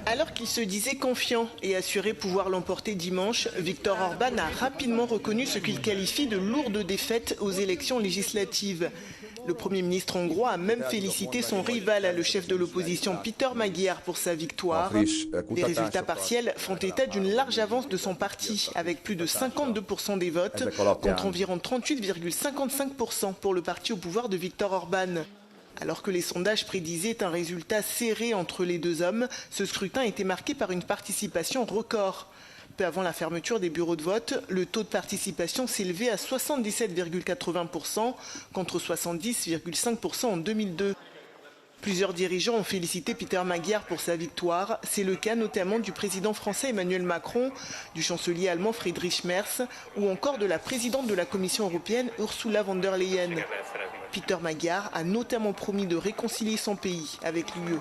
Alors qu'il se disait confiant et assuré pouvoir l'emporter dimanche, Viktor Orban a rapidement reconnu ce qu'il qualifie de lourde défaite aux élections législatives. Le Premier ministre hongrois a même félicité son rival, le chef de l'opposition Péter Magyar, pour sa victoire. Les résultats partiels font état d'une large avance de son parti, avec plus de 52% des votes, contre environ 38,55% pour le parti au pouvoir de Viktor Orban. Alors que les sondages prédisaient un résultat serré entre les deux hommes, ce scrutin a été marqué par une participation record. Peu avant la fermeture des bureaux de vote, le taux de participation s'élevait à 77,80% contre 70,5% en 2002. Plusieurs dirigeants ont félicité Péter Magyar pour sa victoire. C'est le cas notamment du président français Emmanuel Macron, du chancelier allemand Friedrich Merz ou encore de la présidente de la Commission européenne Ursula von der Leyen. Péter Magyar a notamment promis de réconcilier son pays avec l'UE.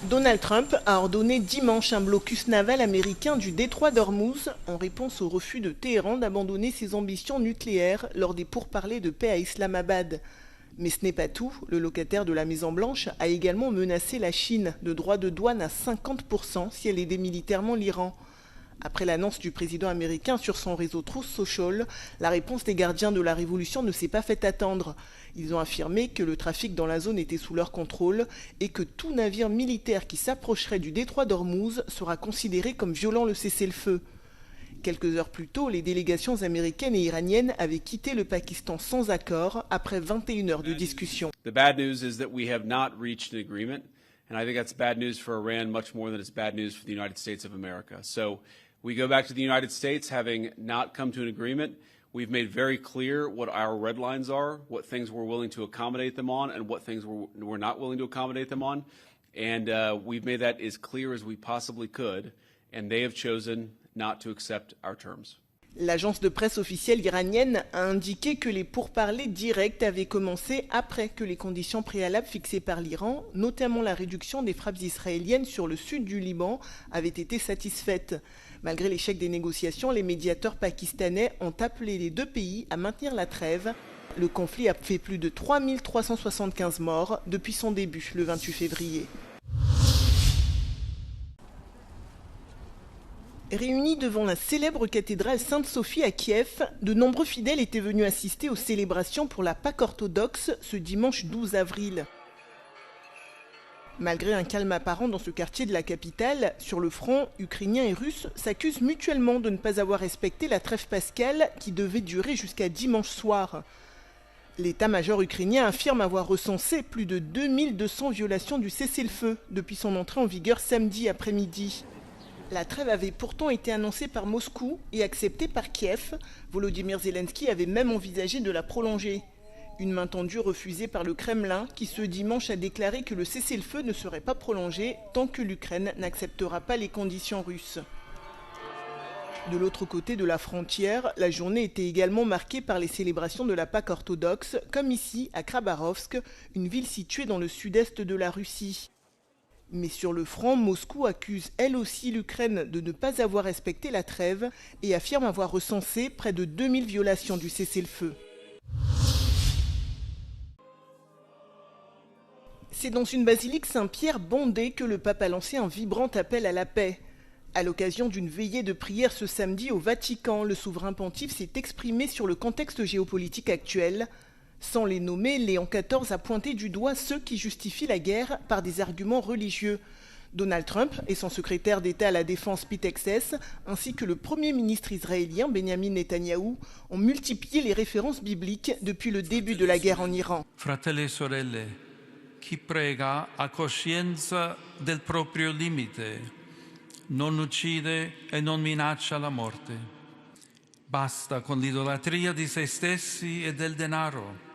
Donald Trump a ordonné dimanche un blocus naval américain du détroit d'Ormuz en réponse au refus de Téhéran d'abandonner ses ambitions nucléaires lors des pourparlers de paix à Islamabad. Mais ce n'est pas tout, le locataire de la Maison-Blanche a également menacé la Chine de droits de douane à 50% si elle aidait militairement l'Iran. Après l'annonce du président américain sur son réseau Truth Social, la réponse des gardiens de la révolution ne s'est pas fait attendre. Ils ont affirmé que le trafic dans la zone était sous leur contrôle et que tout navire militaire qui s'approcherait du détroit d'Ormuz sera considéré comme violant le cessez-le-feu. Quelques heures plus tôt, les délégations américaines et iraniennes avaient quitté le Pakistan sans accord après 21 heures de discussion. The bad news is that we have not reached an agreement, and I think that's bad news for Iran much more than it's bad news for the United States of America. So we go back to the United States having not come to an agreement. We've made very clear what our red lines are, what things we're willing to accommodate them on, and what things we're not willing to accommodate them on. And we've made that as clear as we possibly could, and they have chosen not to accept our terms. L'agence de presse officielle iranienne a indiqué que les pourparlers directs avaient commencé après que les conditions préalables fixées par l'Iran, notamment la réduction des frappes israéliennes sur le sud du Liban, avaient été satisfaites. Malgré l'échec des négociations, les médiateurs pakistanais ont appelé les deux pays à maintenir la trêve. Le conflit a fait plus de 3375 morts depuis son début, le 28 février. Réunis devant la célèbre cathédrale Sainte-Sophie à Kiev, de nombreux fidèles étaient venus assister aux célébrations pour la Pâque orthodoxe ce dimanche 12 avril. Malgré un calme apparent dans ce quartier de la capitale, sur le front, Ukrainiens et Russes s'accusent mutuellement de ne pas avoir respecté la trêve pascale qui devait durer jusqu'à dimanche soir. L'état-major ukrainien affirme avoir recensé plus de 2200 violations du cessez-le-feu depuis son entrée en vigueur samedi après-midi. La trêve avait pourtant été annoncée par Moscou et acceptée par Kiev. Volodymyr Zelensky avait même envisagé de la prolonger. Une main tendue refusée par le Kremlin qui ce dimanche a déclaré que le cessez-le-feu ne serait pas prolongé tant que l'Ukraine n'acceptera pas les conditions russes. De l'autre côté de la frontière, la journée était également marquée par les célébrations de la Pâque orthodoxe, comme ici à Khabarovsk, une ville située dans le sud-est de la Russie. Mais sur le front, Moscou accuse elle aussi l'Ukraine de ne pas avoir respecté la trêve et affirme avoir recensé près de 2000 violations du cessez-le-feu. C'est dans une basilique Saint-Pierre bondée que le pape a lancé un vibrant appel à la paix. À l'occasion d'une veillée de prière ce samedi au Vatican, le souverain pontife s'est exprimé sur le contexte géopolitique actuel. Sans les nommer, Léon XIV a pointé du doigt ceux qui justifient la guerre par des arguments religieux. Donald Trump et son secrétaire d'État à la Défense Pete Hegseth, ainsi que le Premier ministre israélien Benjamin Netanyahou, ont multiplié les références bibliques depuis le début de la guerre en Iran. Fratelli e sorelle, chi prega a coscienza del proprio limite, non uccide e non minaccia la morte. Basta con l'idolatria di se stessi e del denaro.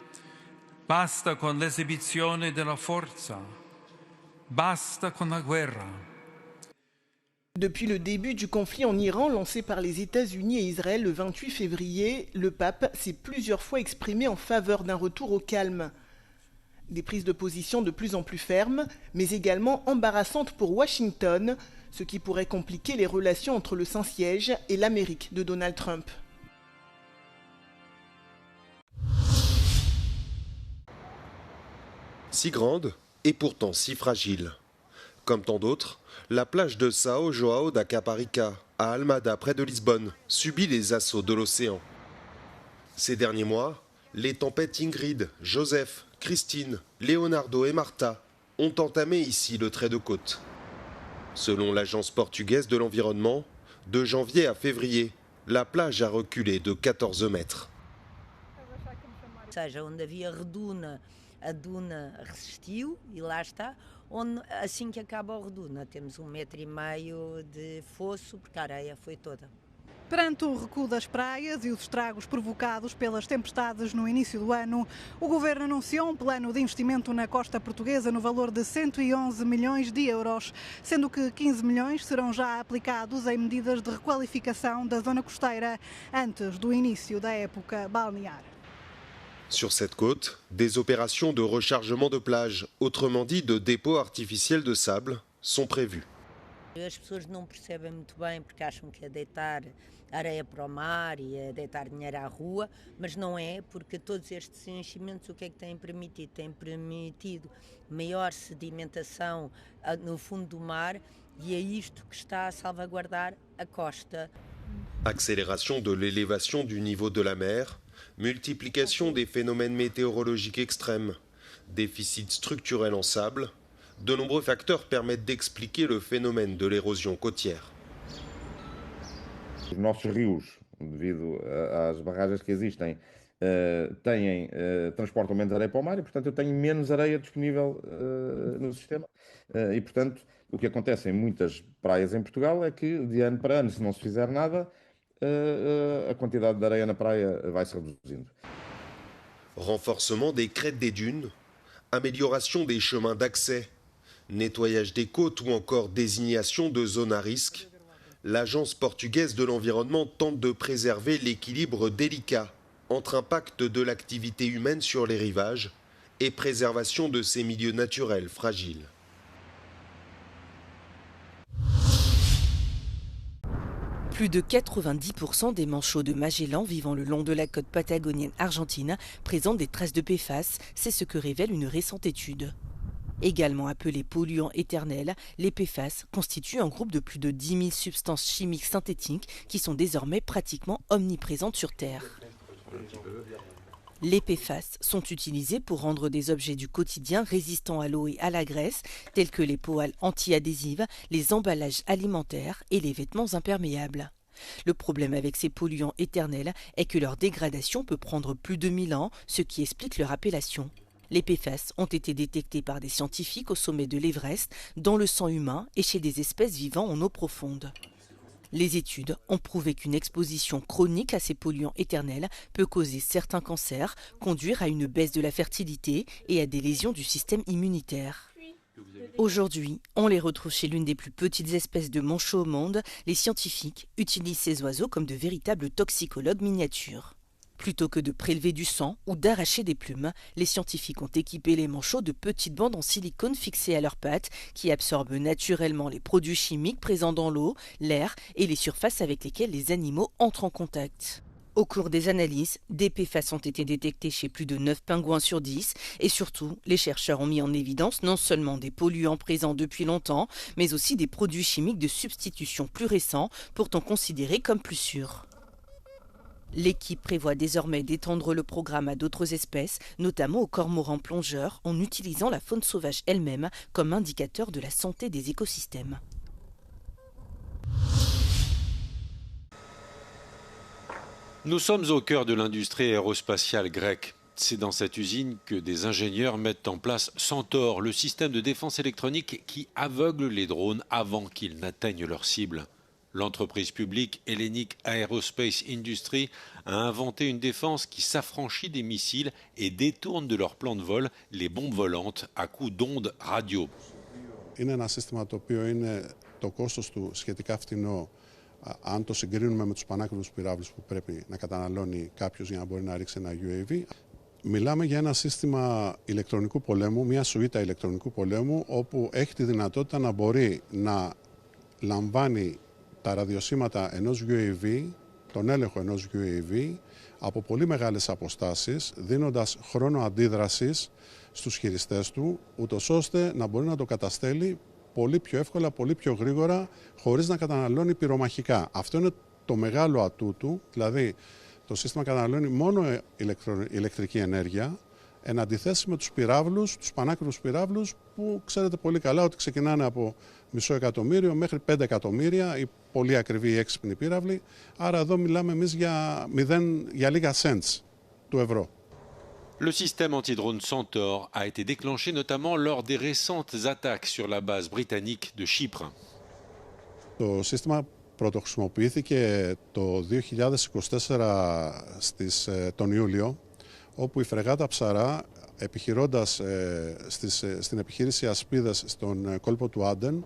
Basta con l'esibizione della forza. Basta con la guerra. Depuis le début du conflit en Iran lancé par les États-Unis et Israël le 28 février, le pape s'est plusieurs fois exprimé en faveur d'un retour au calme. Des prises de position de plus en plus fermes, mais également embarrassantes pour Washington, ce qui pourrait compliquer les relations entre le Saint-Siège et l'Amérique de Donald Trump. Si grande et pourtant si fragile. Comme tant d'autres, la plage de São João da Caparica, à Almada, près de Lisbonne, subit les assauts de l'océan. Ces derniers mois, les tempêtes Ingrid, Joseph, Christine, Leonardo et Marta ont entamé ici le trait de côte. Selon l'agence portugaise de l'environnement, de janvier à février, la plage a reculé de 14 mètres. Seja, onde havia reduna, a duna resistiu e lá está. Onde, assim que acaba a reduna, temos 1,5 metro de fosso, porque a areia foi toda. Perante o recuo das praias e os estragos provocados pelas tempestades no início do ano, o Governo anunciou um plano de investimento na costa portuguesa no valor de 111 milhões de euros, sendo que 15 milhões serão já aplicados em medidas de requalificação da zona costeira antes do início da época balnear. Sur cette côte, des opérations de rechargement de plage, autrement dit de dépôt artificiel de sable, sont prévues. As pessoas não percebem muito bem porque acham que é deitar areia para o mar e é deitar dinheiro à rua, mas não é, porque todos estes enchimentos o que é que têm permitido? Têm permitido maior sedimentação no fundo do mar e é isto que está a salvaguardar a costa. Accélération de l'élévation du niveau de la mer, multiplication des phénomènes météorologiques extrêmes, déficit structurel en sable, de nombreux facteurs permettent d'expliquer le phénomène de l'érosion côtière. Os nossos rios, devido às barragens que existem, transportam menos areia para o mar e, portanto, eu tenho menos areia disponível no sistema. E, portanto, o que acontece em muitas praias em Portugal é que, de ano para ano, se não se fizer nada, a quantidade de areia na praia vai se reduzindo. Renforcement des crêtes des dunes, amélioration des chemins d'accès, nettoyage des côtes ou encore désignation de zones à risque, l'agence portugaise de l'environnement tente de préserver l'équilibre délicat entre impact de l'activité humaine sur les rivages et préservation de ces milieux naturels fragiles. Plus de 90% des manchots de Magellan vivant le long de la côte patagonienne argentine présentent des traces de PFAS, c'est ce que révèle une récente étude. Également appelés polluants éternels, les PFAS constituent un groupe de plus de 10 000 substances chimiques synthétiques qui sont désormais pratiquement omniprésentes sur Terre. Les PFAS sont utilisés pour rendre des objets du quotidien résistants à l'eau et à la graisse, tels que les poêles anti-adhésives, les emballages alimentaires et les vêtements imperméables. Le problème avec ces polluants éternels est que leur dégradation peut prendre plus de 1000 ans, ce qui explique leur appellation. Les PFAS ont été détectés par des scientifiques au sommet de l'Everest, dans le sang humain et chez des espèces vivant en eau profonde. Les études ont prouvé qu'une exposition chronique à ces polluants éternels peut causer certains cancers, conduire à une baisse de la fertilité et à des lésions du système immunitaire. Aujourd'hui, on les retrouve chez l'une des plus petites espèces de manchots au monde. Les scientifiques utilisent ces oiseaux comme de véritables toxicologues miniatures. Plutôt que de prélever du sang ou d'arracher des plumes, les scientifiques ont équipé les manchots de petites bandes en silicone fixées à leurs pattes qui absorbent naturellement les produits chimiques présents dans l'eau, l'air et les surfaces avec lesquelles les animaux entrent en contact. Au cours des analyses, des PFAS ont été détectés chez plus de 9 pingouins sur 10 et surtout, les chercheurs ont mis en évidence non seulement des polluants présents depuis longtemps, mais aussi des produits chimiques de substitution plus récents, pourtant considérés comme plus sûrs. L'équipe prévoit désormais d'étendre le programme à d'autres espèces, notamment aux cormorans plongeurs, en utilisant la faune sauvage elle-même comme indicateur de la santé des écosystèmes. Nous sommes au cœur de l'industrie aérospatiale grecque. C'est dans cette usine que des ingénieurs mettent en place Centaur, le système de défense électronique qui aveugle les drones avant qu'ils n'atteignent leur cible. L'entreprise publique Hellenic Aerospace Industry a inventé une défense qui s'affranchit des missiles et détourne de leur plan de vol les bombes volantes à coups d'ondes radio. Είναι ένα σύστημα το οποίο είναι το κόστος του σχετικά φτηνό αν το συγκρίνουμε με τους πανάκριβους πυράβλους που πρέπει να καταναλώνει κάποιος για να μπορεί να ρίξει ένα UAV. Μιλάμε για ένα σύστημα ηλεκτρονικού πολέμου, μια σουίτα ηλεκτρονικού πολέμου όπου έχει τη δυνατότητα να μπορεί να λαμβάνει τα ραδιοσύματα ενός UAV, τον έλεγχο ενός UAV, από πολύ μεγάλες αποστάσεις, δίνοντας χρόνο αντίδρασης στους χειριστές του, ούτως ώστε να μπορεί να το καταστέλει πολύ πιο εύκολα, πολύ πιο γρήγορα, χωρίς να καταναλώνει πυρομαχικά. Αυτό είναι το μεγάλο ατού του, δηλαδή το σύστημα καταναλώνει μόνο ηλεκτρική ενέργεια, εν αντιθέσει με τους πυράβλους, τους πανάκριβους πυράβλους, που ξέρετε πολύ καλά ότι ξεκινάνε από $500,000 μέχρι 5 εκατομμύρια, οι πολύ ακριβοί ή έξυπνοι πύραυλοι. Άρα εδώ μιλάμε εμείς για λίγα cents του ευρώ. Le système anti-drone Centaur a été déclenché notamment lors des récentes attaques sur la base britannique de Chypre. Το σύστημα πρωτοχρησιμοποιήθηκε το 2024 τον Ιούλιο, όπου η φρεγάτα Ψαρά, επιχειρώντας στην επιχείρηση Ασπίδας στον κόλπο του Άντεν,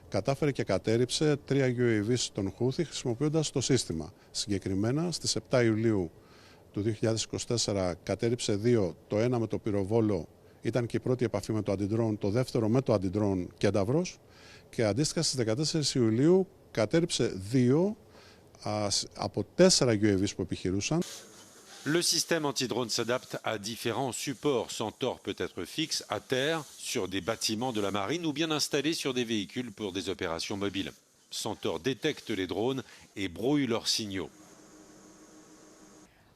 κατάφερε και κατέριψε 3 UAV των Χούθη χρησιμοποιώντας το σύστημα. Συγκεκριμένα στις 7 Ιουλίου του 2024 κατέριψε 2, το ένα με το πυροβόλο ήταν και η πρώτη επαφή με το αντιντρόν, το δεύτερο με το αντιντρόν Κένταβρος, και αντίστοιχα στις 14 Ιουλίου κατέριψε 2 από 4 UAV που επιχειρούσαν. Le système anti-drone s'adapte à différents supports. Centaur peut être fixe à terre, sur des bâtiments de la marine ou bien installé sur des véhicules pour des opérations mobiles. Centaur détecte les drones et brouille leurs signaux.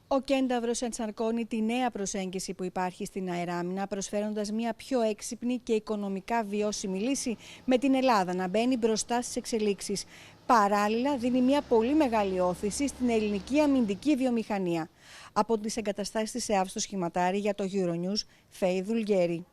Ο Κένταβρος ενσαρκώνει τη νέα προσέγγιση που υπάρχει στην αεράμινα, προσφέροντας μια πιο έξυπνη και οικονομικά βιώσιμη λύση, με την Ελλάδα να μπαίνει μπροστά στις εξελίξεις. Παράλληλα, δίνει μια πολύ μεγάλη όθηση στην ελληνική αμυντική βιομηχανία. Από τις εγκαταστάσεις της ΕΑΒ στο Σχηματάρι για το Euronews, Φέη Δουλγέρη.